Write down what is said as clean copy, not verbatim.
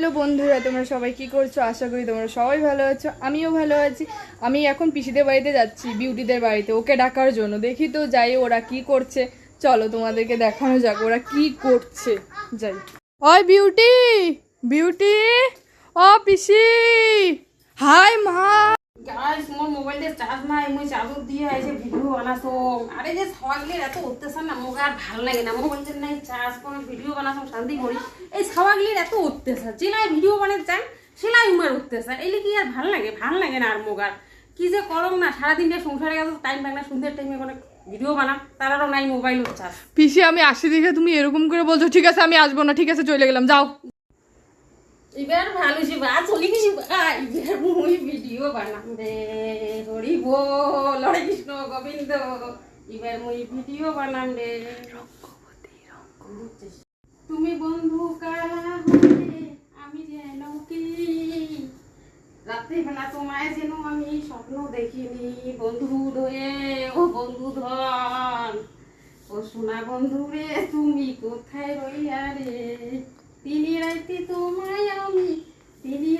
Hello বন্ধুরা, তোমরা সবাই কি করছো? আশা করি তোমরা সবাই ভালো আছো, আমিও ভালো আছি। আমি এখন পিসিদের বাড়িতে যাচ্ছি, বিউটিদের বাড়িতে, ওকে ডাকার জন্য। দেখি তো যাই ওরা কি করছে। চলো তোমাদেরকে দেখানো যাক ওরা কি করছে। যাই। ওই বিউটি, বিউটি, ও পিসি, হাই মা। গাইস মোর মোবাইলে চার্জ নাই, মুই চার্জ দিয়ে আইছে ভিডিও বানাছো। আরে যে ছাওয়াগলির এত অত্যাচার না, মোক আর ভাল লাগে না। মোবাইলের নাই চার্জ, কোন ভিডিও বানাছো শান্তি করি। এই ছাওয়াগলির এত অত্যাচার, যেলাই ভিডিও বানাতে চান সেলাই উমার অত্যাচার। এইলে কি আর ভাল লাগে? ভাল লাগে না আর মোক আর। কি যে করম না, সারাদিনটা সংসারে গেছে, টাইম পাই না, সন্ধ্যের টাইমে কোনো ভিডিও বানাম, তারারও নাই মোবাইল চার্জ। পিসি আমি আসি দেখে তুমি এরকম করে বলছো? ঠিক আছে আমি আসবো না, ঠিক আছে চলে গেলাম, যাও। এবার ভালো সে বা চলি গেছি, এবার মুই ভিডিও বানাম রে। হরি বল, হরে কৃষ্ণ গোবিন্দ। এবার মুই ভিডিও বানাম রে। তুমি বন্ধু কালা হলে আমি যেন কি, রাত্রিবেলা তোমায় যেন আমি স্বপ্ন দেখিনি। বন্ধু ধয়ে ও বন্ধু ধন, ও সোনা বন্ধু রে তুমি কোথায় রইলা রে। তিনি রাইতে তোমায় আমি, তিনি